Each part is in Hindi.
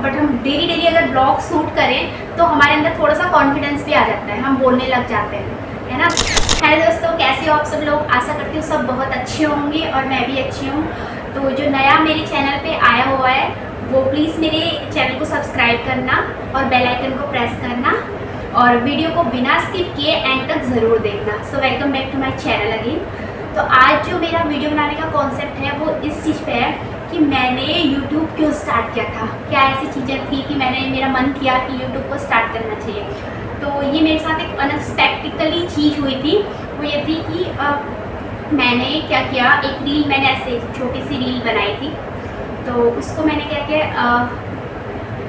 बट हम डेली डेली अगर ब्लॉग शूट करें तो हमारे अंदर थोड़ा सा कॉन्फिडेंस भी आ जाता है, हम बोलने लग जाते हैं, है ना। हेलो दोस्तों, कैसे हो आप सब लोग? आशा करती हूँ सब बहुत अच्छे होंगे और मैं भी अच्छी हूँ। तो जो नया मेरे चैनल पे आया हुआ है वो प्लीज़ मेरे चैनल को सब्सक्राइब करना और बेल आइकन को प्रेस करना और वीडियो को बिना स्किप किए एंड तक ज़रूर देखना। So welcome back to my channel again. तो आज जो मेरा वीडियो बनाने का कॉन्सेप्ट है वो इस चीज़ पे है कि मैंने YouTube क्यों स्टार्ट किया था, क्या ऐसी चीज़ें थी कि मेरा मन किया कि YouTube को स्टार्ट करना चाहिए। तो ये मेरे साथ एक अनएक्सपेक्टेडली चीज़ हुई थी। वो ये थी कि मैंने क्या किया, एक रील मैंने ऐसे छोटी सी रील बनाई थी, तो उसको मैंने क्या किया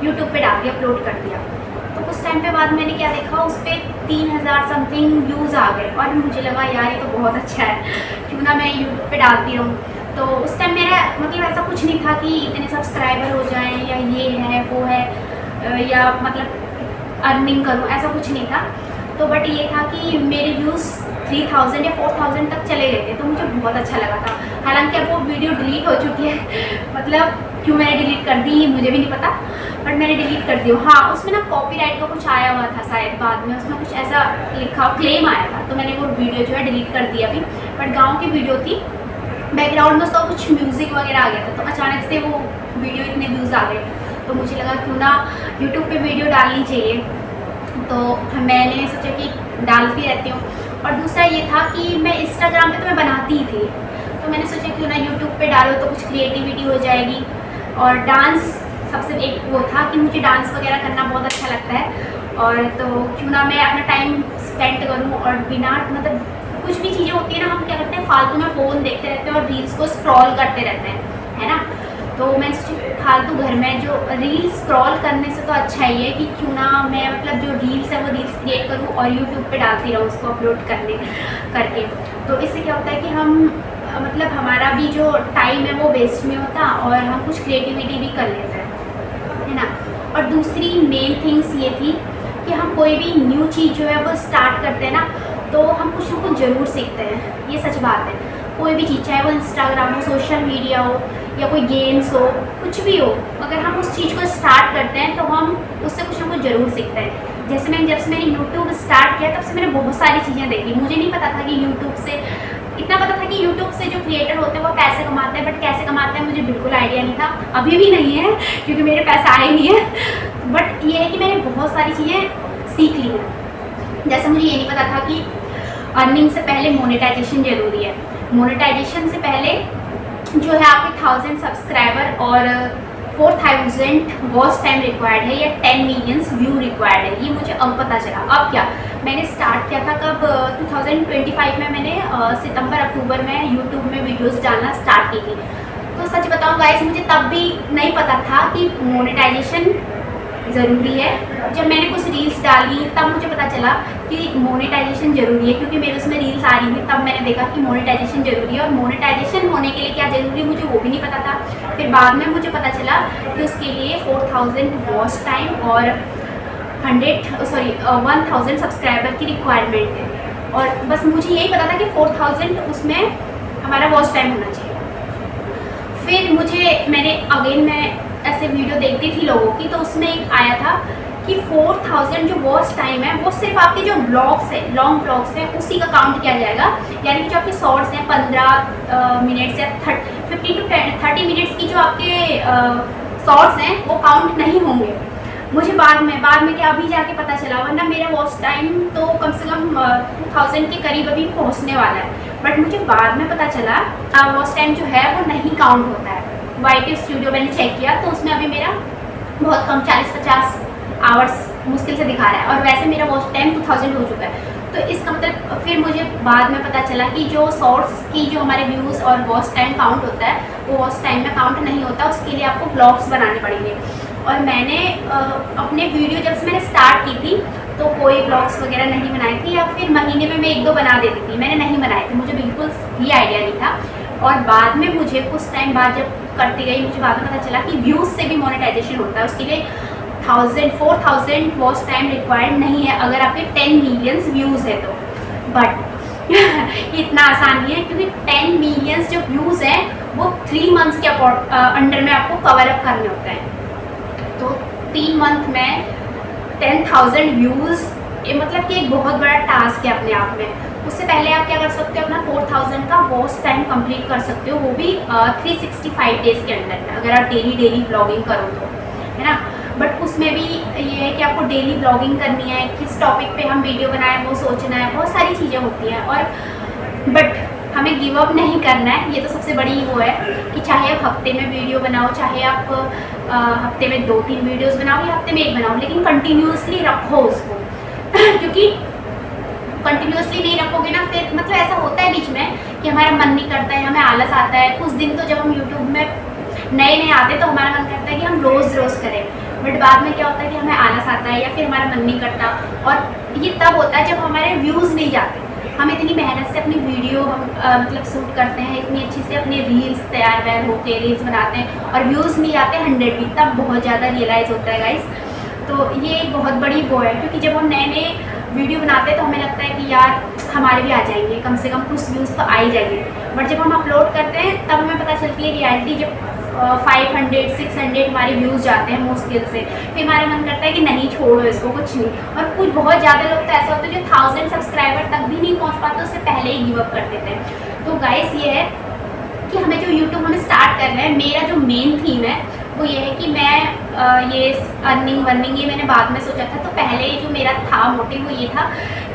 YouTube पे डाल दिया, अपलोड कर दिया। तो कुछ टाइम पे बाद मैंने क्या देखा, उस पर 3000 समथिंग व्यूज़ आ गए और मुझे लगा यार ये तो बहुत अच्छा है, क्यों ना मैं YouTube पे डालती रहूँ। तो उस टाइम मेरा मतलब ऐसा कुछ नहीं था कि इतने सब्सक्राइबर हो जाएं या ये है वो है या मतलब अर्निंग करूँ, ऐसा कुछ नहीं था। तो बट ये था कि मेरे व्यूज़ 3000 या 4000 तक चले गए थे, तो मुझे बहुत अच्छा लगा था। हालांकि अब वो वीडियो डिलीट हो चुकी है मतलब क्यों मैंने डिलीट कर दी मुझे भी नहीं पता, बट मैंने डिलीट कर दी। हाँ, उसमें ना कॉपीराइट का कुछ आया हुआ था शायद, बाद में उसमें कुछ ऐसा लिखा क्लेम आया था, तो मैंने वो वीडियो जो है डिलीट कर दिया अभी। बट गाँव की वीडियो थी, बैकग्राउंड में उसका कुछ म्यूज़िक वगैरह आ गया था, तो अचानक से वो वीडियो इतने व्यूज़ आ गए, तो मुझे लगा क्यों ना यूट्यूब पे वीडियो डालनी चाहिए। तो मैंने सोचा कि डालती रहती हूँ। और दूसरा ये था कि मैं इंस्टाग्राम पे तो मैं बनाती ही थी, तो मैंने सोचा क्यों ना यूट्यूब पे डालो तो कुछ क्रिएटिविटी हो जाएगी। और डांस सबसे एक वो था कि मुझे डांस वगैरह करना बहुत अच्छा लगता है, और तो क्यों ना मैं अपना टाइम स्पेंड करूँ और बिना मतलब कुछ भी चीज़ें होती है ना, हम क्या करते हैं फालतू में फ़ोन देखते रहते हैं और रील्स को स्क्रॉल करते रहते हैं, है ना। तो मैंने सोचा फालतू घर में जो रील्स स्क्रॉल करने से तो अच्छा ही है कि क्यों ना मैं मतलब जो रील्स है वो रील्स क्रिएट करूँ और यूट्यूब पे डालती रहूँ उसको अपलोड करके। तो इससे क्या होता है कि हम मतलब हमारा भी जो टाइम है वो वेस्ट नहीं होता और हम कुछ क्रिएटिविटी भी कर लेते हैं, है ना। और दूसरी मेन थिंग्स ये थी कि हम कोई भी न्यू चीज़ जो है वो स्टार्ट करते हैं ना, तो हम कुछ ना कुछ ज़रूर सीखते हैं, ये सच बात है। कोई भी चीज़, चाहे वो इंस्टाग्राम हो, सोशल मीडिया हो या कोई गेम्स हो, कुछ भी हो, अगर हम उस चीज़ को स्टार्ट करते हैं तो हम उससे कुछ ना कुछ ज़रूर सीखते हैं। जैसे जब से मैंने यूट्यूब स्टार्ट किया तब से मैंने बहुत सारी चीज़ें देखी। मुझे नहीं पता था कि यूट्यूब से, इतना पता था कि यूट्यूब से जो क्रिएटर होते हैं वो पैसे कमाते हैं, बट कैसे कमाते हैं मुझे बिल्कुल आइडिया नहीं था, अभी भी नहीं है क्योंकि मेरे पैसे आए नहीं है। बट ये है कि मैंने बहुत सारी चीज़ें सीख ली हैं। जैसे मुझे ये नहीं पता था कि अर्निंग से पहले मोनेटाइजेशन ज़रूरी है, मोनेटाइजेशन से पहले जो है आपके 1000 सब्सक्राइबर और 4000 वॉच टाइम रिक्वायर्ड है या 10 मिलियंस व्यू रिक्वायर्ड है, ये मुझे अब पता चला। अब क्या, मैंने स्टार्ट किया था कब, 2025 में मैंने सितंबर अक्टूबर में यूट्यूब में वीडियोस डालना स्टार्ट की थी। तो सच बताऊं गाइस, मुझे तब भी नहीं पता था कि मोनेटाइजेशन ज़रूरी है। जब मैंने कुछ रील्स डाली तब मुझे पता चला कि मोनेटाइजेशन ज़रूरी है, क्योंकि मेरे उसमें रील्स आ रही थी, तब मैंने देखा कि मोनेटाइजेशन ज़रूरी है। और मोनेटाइजेशन होने के लिए क्या ज़रूरी है मुझे वो भी नहीं पता था। फिर बाद में मुझे पता चला कि उसके लिए 4000 वॉच टाइम और 1000 सब्सक्राइबर की रिक्वायरमेंट है। और बस मुझे यही पता था कि 4000 उसमें हमारा वॉच टाइम होना चाहिए। फिर मैं ऐसे वीडियो देखती थी लोगों की, तो उसमें एक आया था कि 4000 जो वॉच टाइम है वो सिर्फ आपके जो ब्लॉग्स हैं, लॉन्ग ब्लॉग्स हैं, उसी का काउंट किया जाएगा। यानी कि जो आपके शॉर्ट्स हैं 15 मिनट्स या 15 to 30 मिनट्स की जो आपके शॉर्ट्स हैं वो काउंट नहीं होंगे। मुझे बाद में क्या अभी जाके पता चला, वरना मेरा वॉच टाइम तो कम से कम 2000 के करीब अभी पहुंचने वाला है। बट मुझे बाद में पता चला वॉच टाइम जो है वो नहीं काउंट होता है। YT स्टूडियो मैंने चेक किया तो उसमें अभी मेरा बहुत कम 40-50 आवर्स मुश्किल से दिखा रहा है, और वैसे मेरा वॉच टाइम 2000 हो चुका है। तो इसका मतलब फिर मुझे बाद में पता चला कि जो शॉर्ट्स की जो हमारे व्यूज़ और वॉच टाइम काउंट होता है वो वॉच टाइम में काउंट नहीं होता, उसके लिए आपको ब्लॉग्स बनाने पड़ेंगे। और मैंने अपने वीडियो जब से मैंने स्टार्ट की थी तो कोई ब्लॉग्स वगैरह नहीं बनाई थी, या फिर महीने में मैं 1-2 बना देती थी, मैंने नहीं बनाए थे, मुझे बिल्कुल भी आइडिया नहीं था। और बाद में मुझे कुछ टाइम बाद जब करती गई मुझे बाद में पता चला कि व्यूज़ से भी मोनेटाइजेशन होता है, उसके लिए 4000 वॉच टाइम रिक्वायर्ड नहीं है अगर आपके 10 मिलियंस व्यूज़ है तो। बट इतना आसान नहीं है, क्योंकि 10 मिलियंस जो व्यूज़ हैं वो 3 मंथ्स के अंडर में आपको कवर अप करने होते हैं। तो 3 मंथ में 10,000 व्यूज़, ये मतलब कि एक बहुत बड़ा टास्क है अपने आप में। उससे पहले आप क्या कर सकते हो, अपना 4000 का वॉच टाइम कंप्लीट कर सकते हो, वो भी 365 डेज़ के अंदर में, अगर आप डेली व्लॉगिंग करो तो, है ना। बट उसमें भी ये है कि आपको डेली व्लॉगिंग करनी है, किस टॉपिक पे हम वीडियो बनाएं वो सोचना है, बहुत सारी चीज़ें होती हैं। और बट हमें गिव अप नहीं करना है, ये तो सबसे बड़ी वो है कि चाहे आप हफ्ते में वीडियो बनाओ, चाहे आप हफ्ते में 2-3 वीडियोस बनाओ या हफ्ते में 1 बनाओ, लेकिन कंटिन्यूसली रखो उसको क्योंकि कंटिन्यूसली नहीं रखोगे ना, फिर मतलब ऐसा होता है बीच में कि हमारा मन नहीं करता है, हमें आलस आता है। कुछ दिन तो जब हम यूट्यूब में नए आते तो हमारा मन करता है कि हम रोज़ करें, बट बाद में क्या होता है कि हमें आलस आता है या फिर हमारा मन नहीं करता। और ये तब होता है जब हमारे व्यूज़ नहीं जाते। हम इतनी मेहनत से अपनी वीडियो मतलब शूट करते हैं, इतनी अच्छी से अपने रील्स तैयार वैयार होके रील्स बनाते हैं और व्यूज़ नहीं आते 100 भी, तब बहुत ज़्यादा रियलाइज़ होता है गाइस। तो ये एक बहुत बड़ी वो है, क्योंकि जब हम नए वीडियो बनाते हैं तो हमें लगता है कि यार हमारे भी आ जाएंगे, कम से कम कुछ व्यूज़ तो आ ही जाएंगे। बट जब हम अपलोड करते हैं तब हमें पता चलती है रियलिटी, जब 500-600 हमारे व्यूज़ जाते हैं मुश्किल से, फिर हमारा मन करता है कि नहीं छोड़ो इसको, कुछ नहीं। और कुछ बहुत ज़्यादा लोग तो ऐसे होते हैं जो 1000 सब्सक्राइबर तक भी नहीं पहुँच पाते, उससे पहले ही गिव अप कर देते हैं। तो गाइस ये है कि हमें जो यूट्यूब हमें स्टार्ट करना है, मेरा जो मेन थीम है वो ये है कि मैं ये अर्निंग वर्निंग ये मैंने बाद में सोचा था। तो पहले जो मेरा था मोटिव वो ये था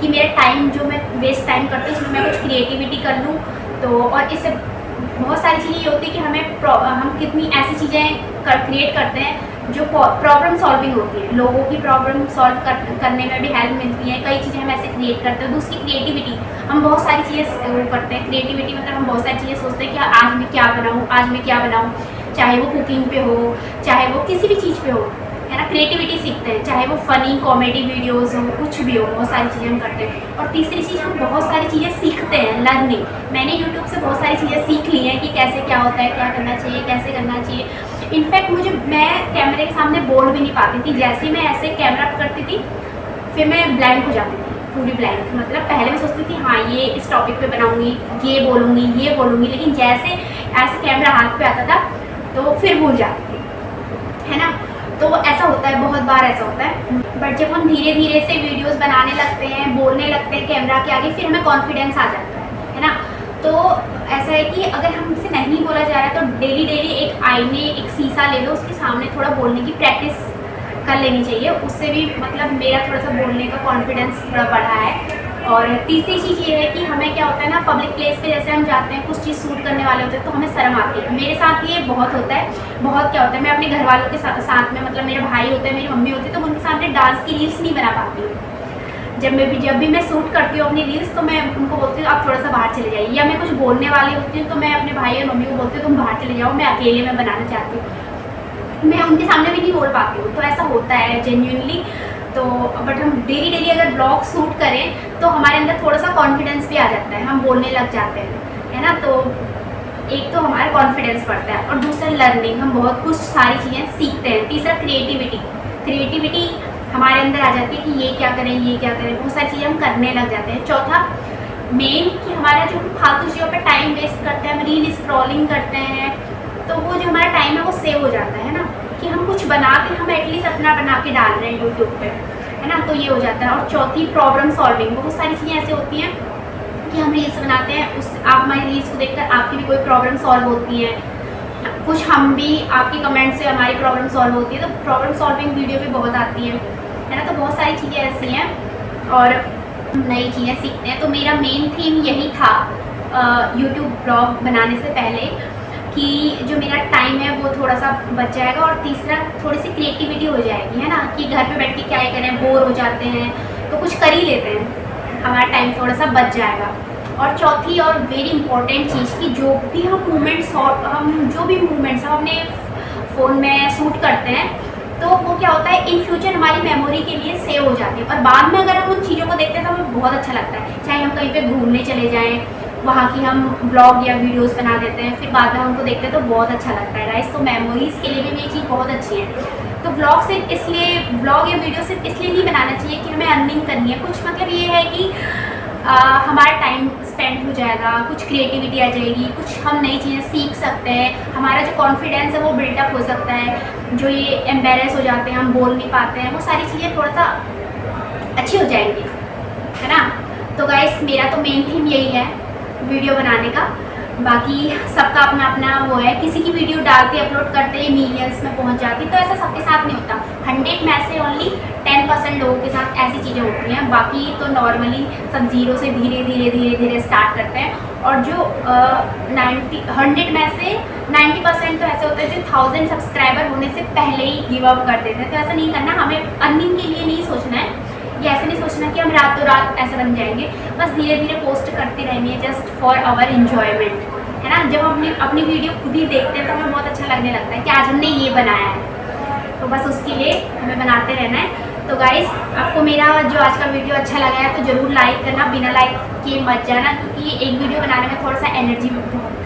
कि मेरा टाइम जो मैं वेस्ट टाइम करती हूँ उसमें मैं कुछ क्रिएटिविटी कर लूँ। तो और इससे बहुत सारी चीज़ें ये होती है कि हम कितनी ऐसी चीज़ें क्रिएट करते हैं जो प्रॉब्लम सॉल्विंग होती है, लोगों की प्रॉब्लम सॉल्व करने में भी हेल्प मिलती है। कई चीज़ें हम ऐसे क्रिएट करते हैं। दूसरी क्रिएटिविटी, हम बहुत सारी चीज़ें वो करते हैं। क्रिएटिविटी मतलब हम बहुत सारी चीज़ें सोचते हैं कि आज मैं क्या बनाऊँ, आज मैं क्या बनाऊँ, चाहे वो कुकिंग पे हो, चाहे वो किसी भी चीज़ पे हो, है ना। क्रिएटिविटी सीखते हैं, चाहे वो फ़नी कॉमेडी वीडियोस हो, कुछ भी हो, बहुत सारी चीज़ें हम करते हैं। और तीसरी चीज़, हम बहुत सारी चीज़ें सीखते हैं, लर्निंग। मैंने यूट्यूब से बहुत सारी चीज़ें सीख ली हैं कि कैसे क्या होता है, क्या करना चाहिए, कैसे करना चाहिए। इनफैक्ट मैं कैमरे के सामने बोल भी नहीं पाती थी। जैसे मैं ऐसे कैमरा पकड़ती थी फिर मैं ब्लैंक हो जाती थी, पूरी ब्लैंक। मतलब पहले मैं सोचती थी हाँ ये इस टॉपिक पे बनाऊँगी, ये बोलूँगी, लेकिन जैसे ऐसे कैमरा हाथ पे आता था तो फिर भूल जाती थी, है ना। तो ऐसा होता है, बहुत बार ऐसा होता है। बट जब हम धीरे धीरे से वीडियोस बनाने लगते हैं, बोलने लगते हैं कैमरा के आगे, फिर हमें कॉन्फिडेंस आ जाता है ना। तो ऐसा है कि अगर हमसे नहीं बोला जा रहा है तो डेली एक आईने, एक शीशा ले लो, उसके सामने थोड़ा बोलने की प्रैक्टिस कर लेनी चाहिए। उससे भी मतलब मेरा थोड़ा सा बोलने का कॉन्फिडेंस थोड़ा बढ़ा है। और तीसरी चीज़ ये है कि हमें क्या होता है ना, पब्लिक प्लेस पे जैसे हम जाते हैं, कुछ चीज़ शूट करने वाले होते हैं तो हमें शर्म आती है। मेरे साथ ये बहुत होता है। बहुत क्या होता है, मैं अपने घर वालों के साथ में, मतलब मेरे भाई होते हैं, मेरी मम्मी होती है, तो उनके सामने डांस की रील्स नहीं बना पाती हूँ। जब भी मैं शूट करती हूँ अपनी रील्स तो मैं उनको बोलती हूँ आप थोड़ा सा बाहर चले जाइए, या मैं कुछ बोलने वाली होती हूँ तो मैं अपने भाई और मम्मी को बोलती हूँ तुम बाहर चले जाओ, मैं अकेले में बनाना चाहती हूँ। मैं उनके सामने भी नहीं बोल पाती हूँ। तो ऐसा होता है जेन्युइनली। तो बट हम डेली अगर ब्लॉग शूट करें तो हमारे अंदर थोड़ा सा कॉन्फिडेंस भी आ जाता है, हम बोलने लग जाते हैं, है ना। तो एक तो हमारा कॉन्फिडेंस बढ़ता है और दूसरा लर्निंग, हम बहुत कुछ सारी चीज़ें सीखते हैं। तीसरा क्रिएटिविटी हमारे अंदर आ जाती है कि ये क्या करें, बहुत सारी चीज़ें हम करने लग जाते हैं। चौथा मेन कि हमारा जो फालतू चीज़ों पर टाइम वेस्ट करते हैं, हम रील स्क्रॉलिंग करते हैं, तो वो जो हमारा टाइम है वो सेव हो जाता है ना, कि हम कुछ बना के हम एटलीस्ट अपना बना के डाल रहे हैं यूट्यूब पे, है ना। तो ये हो जाता है। और चौथी प्रॉब्लम सॉल्विंग, बहुत सारी चीज़ें ऐसी होती हैं कि हम रील्स बनाते हैं, आप हमारी रील्स को देखकर आपकी भी कोई प्रॉब्लम सॉल्व होती है, कुछ हम भी आपके कमेंट से हमारी प्रॉब्लम सॉल्व होती है। तो प्रॉब्लम सॉल्विंग वीडियो भी बहुत आती है ना। तो बहुत सारी चीज़ें ऐसी हैं और नई चीज़ें सीखते हैं। तो मेरा मेन थीम यही था यूट्यूब ब्लॉग बनाने से पहले कि जो मेरा टाइम है वो थोड़ा सा बच जाएगा, और तीसरा थोड़ी सी क्रिएटिविटी हो जाएगी, है ना, कि घर पे बैठ के क्या ही करें, बोर हो जाते हैं तो कुछ कर ही लेते हैं, हमारा टाइम थोड़ा सा बच जाएगा। और चौथी और वेरी इंपॉर्टेंट चीज़ कि जो भी हम मूवमेंट्स हम अपने फ़ोन में शूट करते हैं तो वो क्या होता है इन फ्यूचर हमारी मेमोरी के लिए सेव हो जाती है। और बाद में अगर हम उन चीज़ों को देखते हैं तो हमें बहुत अच्छा लगता है। चाहे हम कहीं पे घूमने चले जाएं, वहाँ की हम ब्लॉग या वीडियोस बना देते हैं, फिर बाद में उनको देखते हैं तो बहुत अच्छा लगता है गाइस। तो मेमोरीज़ के लिए भी ये चीज़ बहुत अच्छी है। तो ब्लॉग या वीडियो सिर्फ इसलिए नहीं बनाना चाहिए कि हमें अर्निंग करनी है। कुछ मतलब ये है कि हमारा टाइम स्पेंड हो जाएगा, कुछ क्रिएटिविटी आ जाएगी, कुछ हम नई चीज़ें सीख सकते हैं, हमारा जो कॉन्फिडेंस है वो बिल्डअप हो सकता है, जो ये एम्बेरस हो जाते हैं, हम बोल नहीं पाते हैं, वो सारी चीज़ें थोड़ा सा अच्छी हो जाएंगी, है ना। तो गाइस मेरा तो मेन थीम यही है वीडियो बनाने का। बाकी सबका अपना अपना वो है, किसी की वीडियो डालते अपलोड करते ही मिलियंस में पहुंच जाती, तो ऐसा सबके साथ नहीं होता। 100 में से ओनली 10% लोगों के साथ ऐसी चीज़ें होती हैं, बाकी तो नॉर्मली सब जीरो से धीरे धीरे धीरे धीरे स्टार्ट करते हैं। और जो 100 में से 90% तो ऐसे होते हैं जो 1000 सब्सक्राइबर होने से पहले ही गिव अप कर देते हैं। तो ऐसा नहीं करना, हमें अर्निंग के लिए नहीं सोचना है, ये ऐसे नहीं सोचना कि हम रातों रात ऐसे बन जाएंगे। बस धीरे धीरे पोस्ट करते रहेंगे जस्ट फॉर आवर एंजॉयमेंट, है ना। जब हम अपनी वीडियो खुद ही देखते हैं तो हमें बहुत अच्छा लगने लगता है कि आज हमने ये बनाया है, तो बस उसके लिए हमें बनाते रहना है। तो गाइस आपको मेरा जो आज का वीडियो अच्छा लगा है तो ज़रूर लाइक करना, बिना लाइक के मत जाना, क्योंकि एक वीडियो बनाने में थोड़ा सा एनर्जी,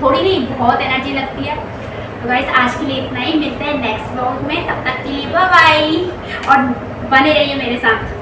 थोड़ी नहीं बहुत एनर्जी लगती है। तो गाइस आज के लिए इतना ही, मिलते हैं नेक्स्ट व्लॉग में, तब तक के लिए बाय बाय और बने रहिए मेरे साथ।